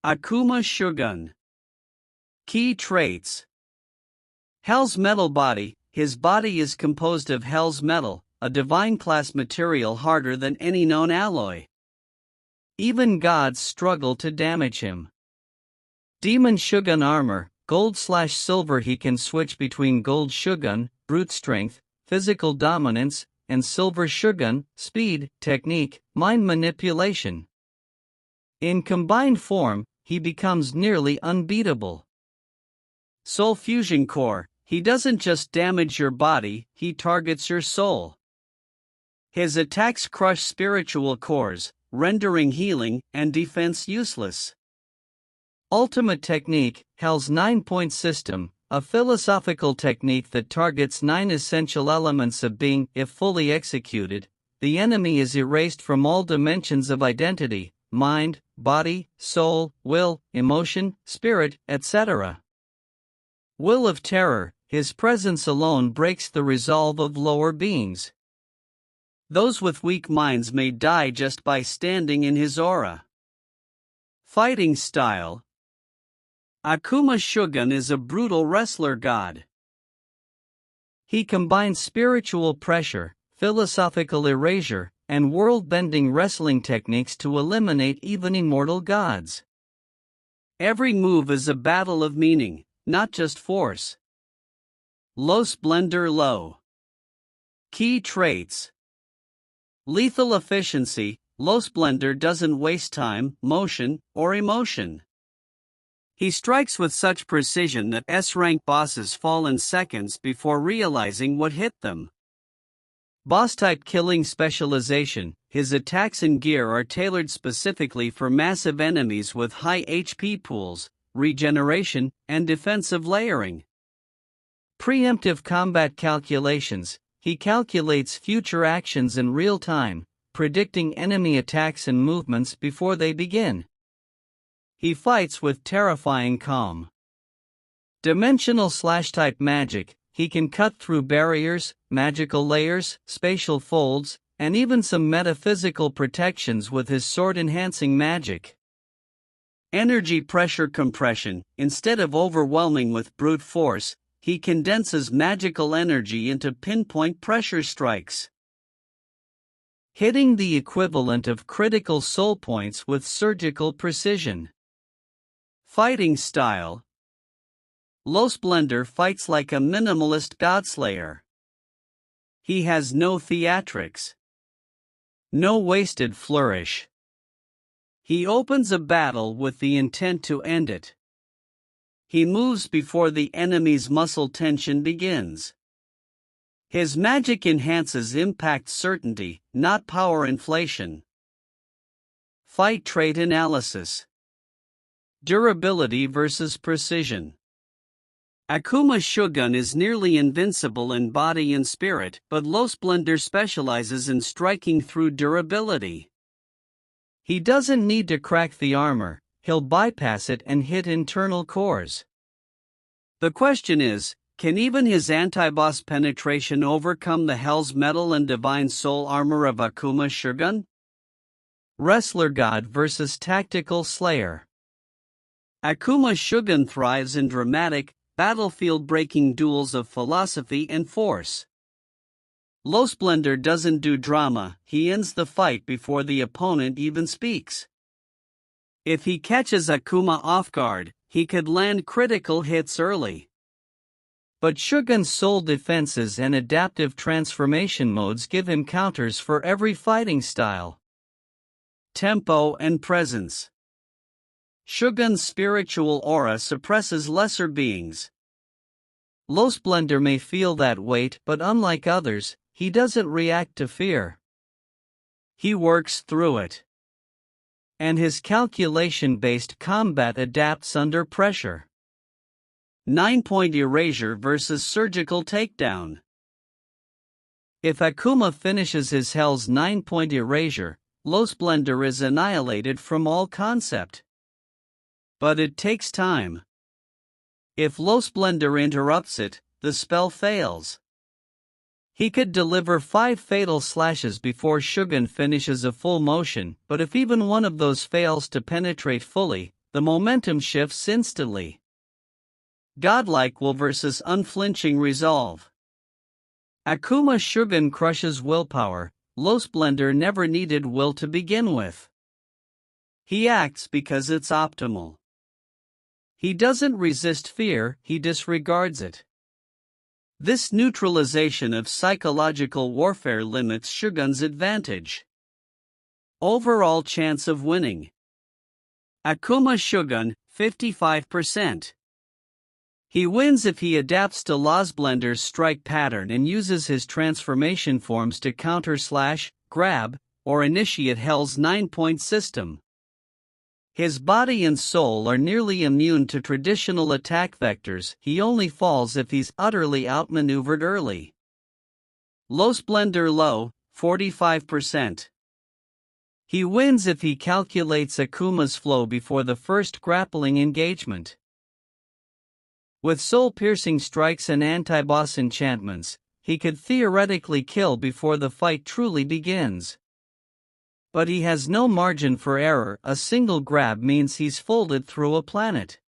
Akuma Shougun. Key traits. Hell's metal body. His body is composed of Hell's metal, a divine class material harder than any known alloy. Even gods struggle to damage him. Demon Shougun armor, gold/silver. He can switch between gold Shougun, brute strength, physical dominance, and silver Shougun, speed, technique, mind manipulation. In combined form, he becomes nearly unbeatable. Soul Fusion Core. He doesn't just damage your body, he targets your soul. His attacks crush spiritual cores, rendering healing and defense useless. Ultimate Technique. Hell's 9-point system, a philosophical technique that targets 9 essential elements of being. If fully executed, the enemy is erased from all dimensions of identity: mind, body, soul, will, emotion, spirit, etc. Will of Terror. His presence alone breaks the resolve of lower beings. Those with weak minds may die just by standing in his aura. Fighting style. Akuma Shougun is a brutal wrestler god. He combines spiritual pressure, philosophical erasure, and world-bending wrestling techniques to eliminate even immortal gods. Every move is a battle of meaning, not just force. Losblender Lowe. Key traits. Lethal efficiency. Losblender doesn't waste time, motion, or emotion. He strikes with such precision that S-rank bosses fall in seconds before realizing what hit them. Boss-type killing specialization. His attacks and gear are tailored specifically for massive enemies with high HP pools, regeneration, and defensive layering. Preemptive combat calculations. He calculates future actions in real time, predicting enemy attacks and movements before they begin. He fights with terrifying calm. Dimensional/type magic. He can cut through barriers, magical layers, spatial folds, and even some metaphysical protections with his sword-enhancing magic. Energy pressure compression. Instead of overwhelming with brute force, he condenses magical energy into pinpoint pressure strikes, hitting the equivalent of critical soul points with surgical precision. Fighting style. Losblender fights like a minimalist godslayer. He has no theatrics, no wasted flourish. He opens a battle with the intent to end it. He moves before the enemy's muscle tension begins. His magic enhances impact certainty, not power inflation. Fight trait analysis. Durability versus precision. Akuma Shougun is nearly invincible in body and spirit, but Losblender specializes in striking through durability. He doesn't need to crack the armor, he'll bypass it and hit internal cores. The question is, can even his anti-boss penetration overcome the Hell's Metal and Divine Soul armor of Akuma Shougun? Wrestler God versus Tactical Slayer. Akuma Shougun thrives in dramatic, battlefield-breaking duels of philosophy and force. Losblender doesn't do drama, he ends the fight before the opponent even speaks. If he catches Akuma off guard, he could land critical hits early. But Shougun's soul defenses and adaptive transformation modes give him counters for every fighting style. Tempo and presence. Shougun's spiritual aura suppresses lesser beings. Losblender may feel that weight, but unlike others, he doesn't react to fear. He works through it. And his calculation-based combat adapts under pressure. 9-point erasure versus surgical takedown. If Akuma finishes his Hell's 9-point erasure, Losblender is annihilated from all concept. But it takes time. If Losblender interrupts it, the spell fails. He could deliver 5 fatal slashes before Shougun finishes a full motion, but if even one of those fails to penetrate fully, The momentum shifts instantly. Godlike will versus unflinching resolve. Akuma Shougun crushes willpower. Losblender never needed will to begin with. He acts because it's optimal. He doesn't resist fear, he disregards it. This neutralization of psychological warfare limits Shougun's advantage. Overall chance of winning. Akuma Shougun, 55%. He wins if he adapts to Losblender's strike pattern and uses his transformation forms to counter slash, grab, or initiate Hell's 9-point system. His body and soul are nearly immune to traditional attack vectors, he only falls if he's utterly outmaneuvered early. Losblender Lowe, 45%. He wins if he calculates Akuma's flow before the first grappling engagement. With soul-piercing strikes and anti-boss enchantments, he could theoretically kill before the fight truly begins. But he has no margin for error, a single grab means he's folded through a planet.